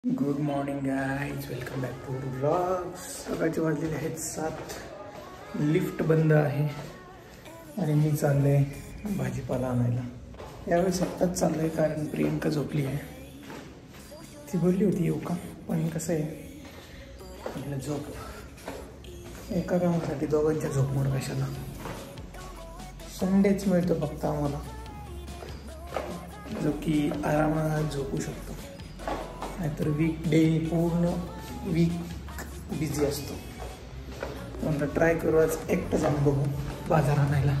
Good morning guys, welcome back to vlogs. सकाळचे वाजलेले आहेत 7. लिफ्ट बंद आहे आणि मी चालले भाजीपाला आणायला. यावेळेस आत्ताच चाललं आहे कारण प्रियंका झोपली आहे. ती बोलली होती येऊ का, पण कसं आहे आपलं झोप एका कामासाठी दोघांच्या झोपमोड कशाला. संडेच मिळतो फक्त आम्हाला जो की आरामात झोपू शकतो, नाहीतर वीकडे पूर्ण वीक बिझी असतो. म्हणून ट्राय करू आज एकटं जाऊन बघू बाजार आणायला.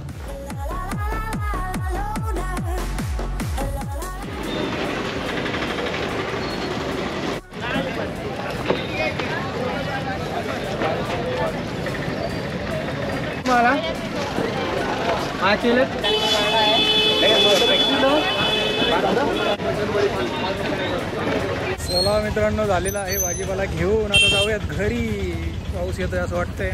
चला मित्रांनो, झालेला आहे भाजीपाला घेऊन. आता जाऊयात घरी. पाऊस येतोय असं वाटतंय.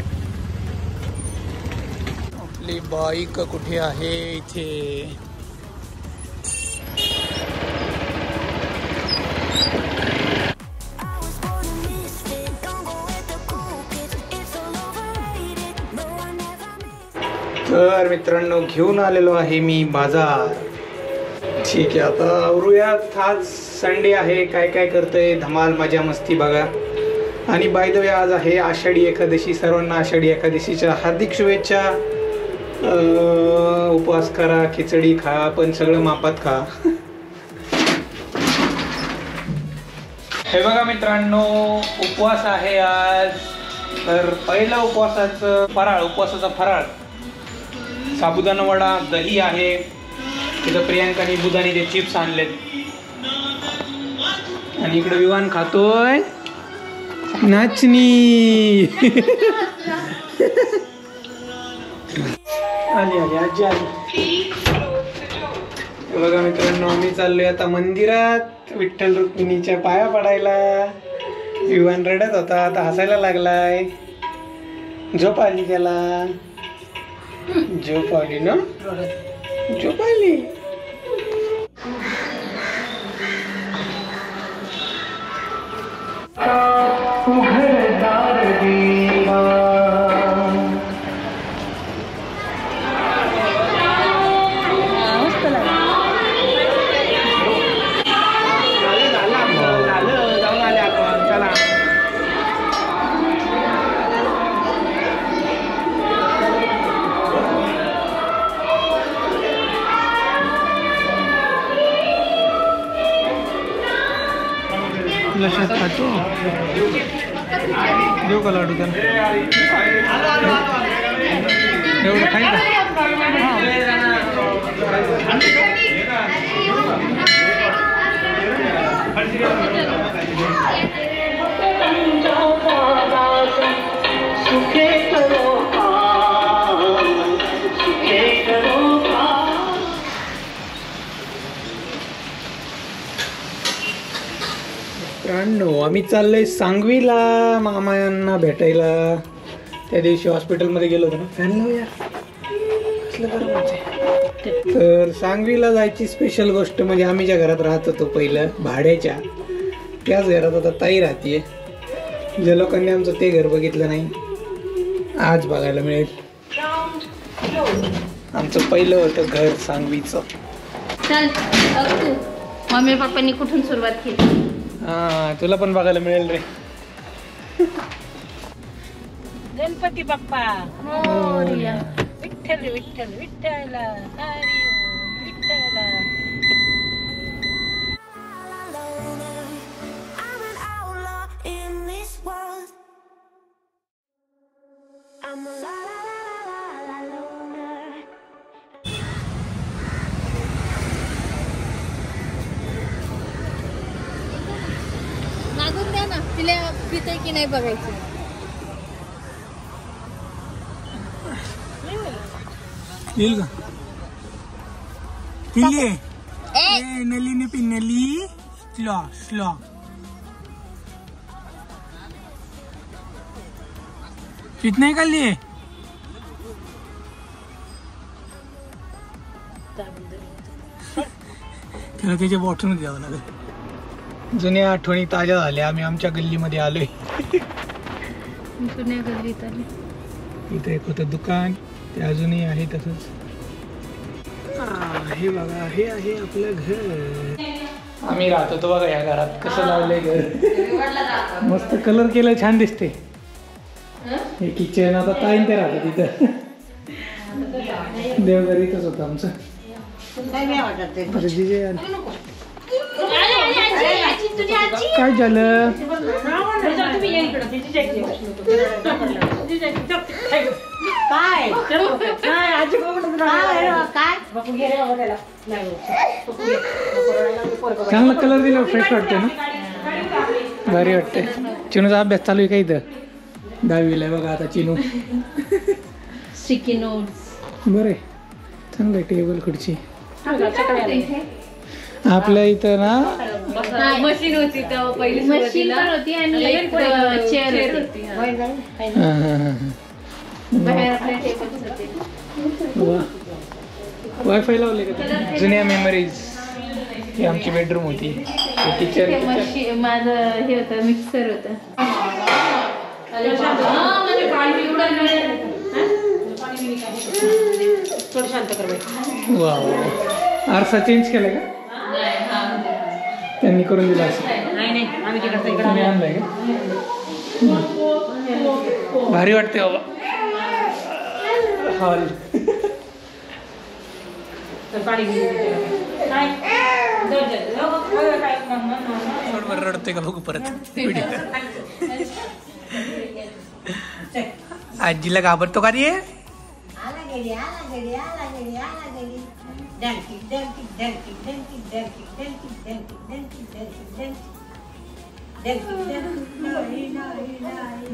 आपली बाईक कुठे आहे? इथे. तर मित्रांनो, घेऊन आलेलो आहे मी बाजार. ठीक आहे, आता आवरूयात. आज संडे आहे, काय काय करतोय धमाल मजा मस्ती बघा. आणि बाय द वे आज आहे आषाढी एकादशी. सर्वांना आषाढी एकादशीच्या हार्दिक शुभेच्छा. उपवास करा, खिचडी खा, पण सगळं मापात खा. हे बघा मित्रांनो, उपवास आहे आज. तर पहिला उपवासाचा फराळ साबुदाणा वडा, दही आहे. तिथं प्रियांकाने बुधानी ते चिप्स आणलेत आणि इकडे विवान खातोय नाचणी. आली आली आजी आली. बघा मित्रांनो, आम्ही चाललोय आता मंदिरात विठ्ठल रुक्मिणीच्या पाया पडायला. विवान रडत होता, आता हसायला लागलाय. झोप आली त्याला. झोप आली ना, झोप आली. लक्षात खातो देऊ का लाडू त्यांना? एवढं खाई का? आम्ही चाललोय सांगवीला मामायांना भेटायला. त्या दिवशी हॉस्पिटलमध्ये गेलो होतो ना. फॅन लावूया, कसलं गरम होतंय. तर सांगवीला जायची स्पेशल गोष्ट म्हणजे आम्ही ज्या घरात राहत होतो पहिलं भाड्याच्या, त्याच घरात आता ताई राहतीये. ज्या लोकांनी आमचं ते घर बघितलं नाही, आज बघायला मिळेल. आमचं पहिलं होतं घर सांगवीचं. मम्मी पप्पांनी कुठून सुरुवात केली? हा, तुला पण बघायला मिळेल रे. गणपती बाप्पा मोरया. विठ्ठल विठ्ठल विठ्ठला हरी ओम विठ्ठला. मागून द्या ना, तिला पिते की नाही बघायची. येईल का? पिल्ले नली पी नली. Slow slow. पित नाही खाल्ली. त्याला त्याच्या बॉटलमध्ये द्यावं लागेल. जुन्या आठवणी ताज्या झाल्या. आम्ही आमच्या गल्लीमध्ये आलोय. जुन्या गल्लीत आले. इथं एक होतं दुकान, ते अजूनही आहे तसंच. हे बघा, हे आहे आपलं घर. आम्ही राहतो तो बघा या घरात. कसं लावलंय घर. मस्त कलर केलं, छान दिसते. हे किचन. आता ताईन ते राहतं तिथं. देवघर इथंच होतं आमचं. काय झालं. चांगला कलर दिला, फ्रेश वाटते ना. भारी वाटते. चिनूचा अभ्यास चालू आहे का इथं. 10वीला आहे बघा आता चिनू. Sticky notes. बरं, चांगलं टेबल खुर्ची. आपल्या इथं ना मशीन होती, पहिली मशीन पण होती आणि एक चेअर होती. बाहेर आपल्या टेबल्स होते. वायफाय लावले का. जुन्या मेमरीज. ही आमची बेडरूम होती. किचन. माझं हे होतं, मिक्सर होतं. वा, आरसा चेंज केला का. त्यांनी करून दिला असं. तुम्ही आणलाय का. भारी वाटते बाबा. हॉल. रडते का बघू परत. आजीला घाबरतो का रे.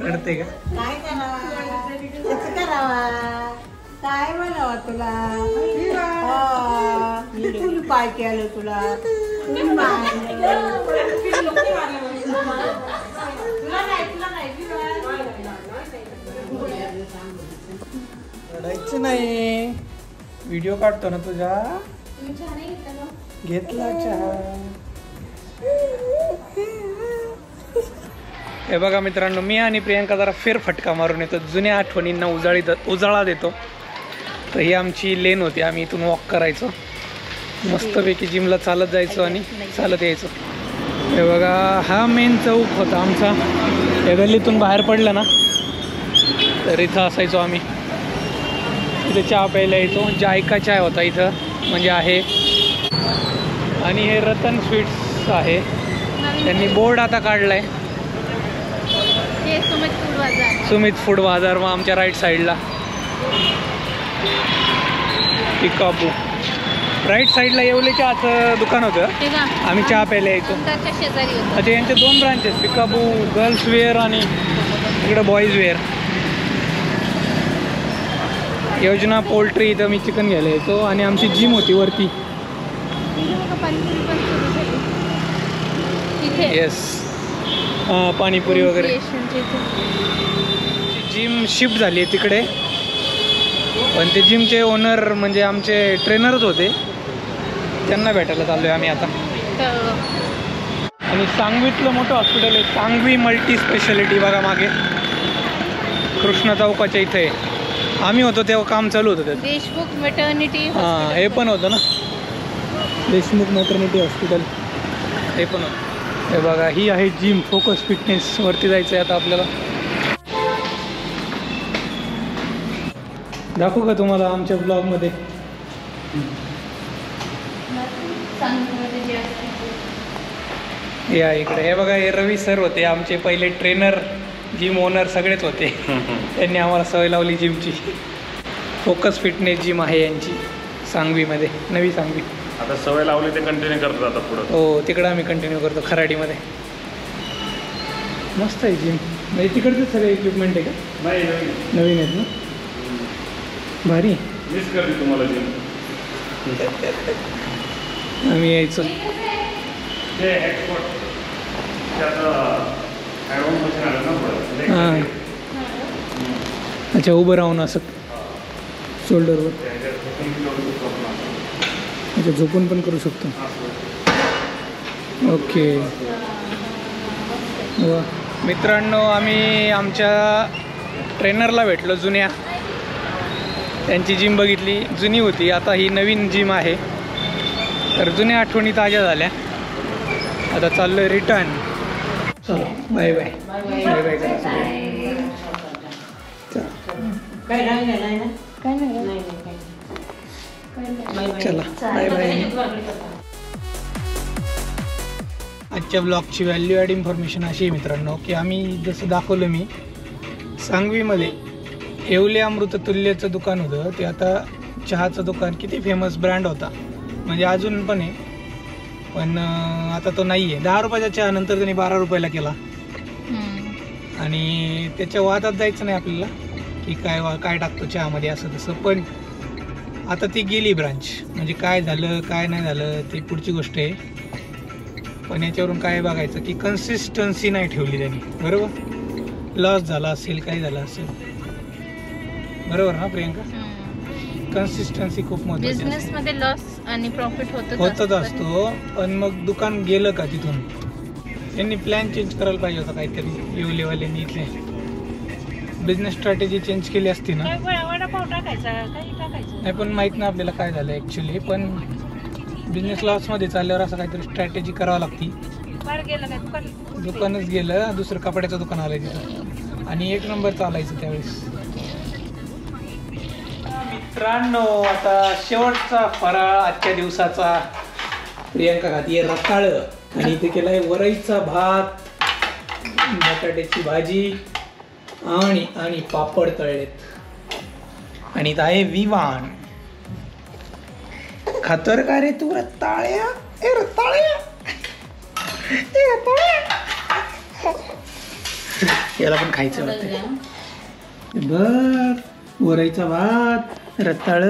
रडते का. काय म्हणावा तुला. पाय केलं तुला. रडायचं नाही. व्हिडिओ काढतो ना तुझा. घेतला चहा. हे बघा मित्रांनो, मी आणि प्रियांका जरा फेरफटका मारून येतो. जुन्या आठवणींना उजाळा देतो. तर ही आमची लेन होती. आम्ही इथून वॉक करायचो. मस्तपैकी जिमला चालत जायचो आणि चालत यायचो. हे बघा, हा मेन चौक होता आमचा. या गल्लीतून बाहेर पडलं ना तर इथं असायचो आम्ही. इथे चहा प्यायला यायचो. जायका चाय होता इथं, म्हणजे आहे. आणि हे रतन स्वीट्स आहे. त्यांनी बोर्ड आता काढलाय. सुमित फूड बाजार. मग आमच्या राईट साईडला पिकाबू. राईट साईडला येवलेच्या आत दुकान होतं. आम्ही चहा प्यायला यायचो. अच्छा, यांचे 2 ब्रांचेस. पिकाबू गर्ल्स वेअर आणि इकडं बॉईज वेअर. योजना पोल्ट्री. इथं मी चिकन घ्यायला यायचो. आणि आमची जिम होती वरती. येस, हां, पाणीपुरी वगैरे. जिम शिफ्ट झाली आहे तिकडे. पण ते जिमचे ओनर म्हणजे आमचे ट्रेनरच होते. त्यांना भेटायला चाललो आहे आम्ही आता. आणि सांगवीतलं मोठं हॉस्पिटल आहे, सांगवी मल्टी स्पेशालिटी. बघा मागे कृष्णा चौकाच्या इथे आम्ही होतो तेव्हा काम चालू होतं त्यात. देशमुख मॅटर्निटी. हां, हे पण होतं ना, देशमुख मॅटर्निटी हॉस्पिटल. हे पण होतं. हे बघा, ही आहे जिम. Focus fitness. वरती जायचं आहे आता आपल्याला. दाखवू का तुम्हाला आमच्या ब्लॉगमध्ये. या इकडे. हे बघा, हे रवी सर होते आमचे पहिले ट्रेनर, जिम ओनर सगळेच होते. त्यांनी आम्हाला सवय लावली जिमची. फोकस फिटनेस जिम आहे यांची सांगवीमध्ये, नवी सांगवी. आता सवय लावली ते कंटिन्यू करतो आता पुढं. हो, तिकडं आम्ही कंटिन्यू करतो खराडीमध्ये. मस्त आहे जिम. म्हणजे तिकडचं सगळे इक्विपमेंट आहे का. नाही, नवीन आहेत ना. भारी. मिस करते तुम्हाला जिम. आम्ही यायचो. ते एक्सपर्ट हां, अच्छा, उभं राहून असं शोल्डरवर. अच्छा, झोपून पण करू शकतो. ओके. वा. मित्रांनो, आम्ही आमच्या ट्रेनरला भेटलो जुन्या. त्यांची जिम बघितली, जुनी होती, आता ही नवीन जिम आहे. तर जुन्या आठवणी ताज्या झाल्या. आता चाललोय रिटर्न. चलो बाय बाय बाय बाय करा. चला बाय बाय. आजच्या ब्लॉगची व्हॅल्यू ॲड इन्फॉर्मेशन अशी आहे मित्रांनो की आम्ही जसं दाखवलं मी सांगवीमध्ये येवले अमृततुल्यचं दुकान होतं ते आता चहाचं दुकान किती फेमस ब्रँड होता म्हणजे अजून पण आहे पण आता तो नाही आहे. 10 रुपयाच्या चहानंतर त्यांनी 12 रुपयाला केला आणि त्याच्या वादात जायचं नाही आपल्याला की काय टाकतो चहामध्ये असं तसं. पण आता ती गेली ब्रांच म्हणजे काय झालं काय नाही झालं ते पुढची गोष्ट आहे. पण याच्यावरून काय बघायचं की कन्सिस्टन्सी नाही ठेवली त्यांनी. बरोबर लॉस झाला असेल काय झालं असेल बरोबर ना प्रियंका. कन्सिस्टन्सी खूप महत्त्वाची. बिझनेस मध्ये लॉस आणि प्रॉफिट होतच असतो पण मग दुकान गेलं का तिथून त्यांनी प्लॅन चेंज करायला पाहिजे होता काहीतरी. येवलेवाल्यांनी इथले बिझनेस स्ट्रॅटेजी चेंज केली असती ना. नाही पण माहीत नाही आपल्याला काय झालं ॲक्च्युली. पण बिझनेस लॉसमध्ये चालल्यावर असं काहीतरी स्ट्रॅटेजी करावं लागती. दुकानच गेलं दुसरं कपड्याचं दुकान आलं तिथं आणि 1 नंबर चालायचं त्यावेळेस. मित्रांनो आता शेवटचा फराळ आजच्या दिवसाचा. प्रियंका खाती आहे रताळ आणि इथे केलाय वरईचा भात, बटाट्याची भाजी आणि आणि पापड तळलेत आणि इथं आहे विवान. खातर का रे तू रताळ्या ए रताळ्या ए रताळ्या. याला पण खायचं वाटतं बघ. वरईचा भात रताळ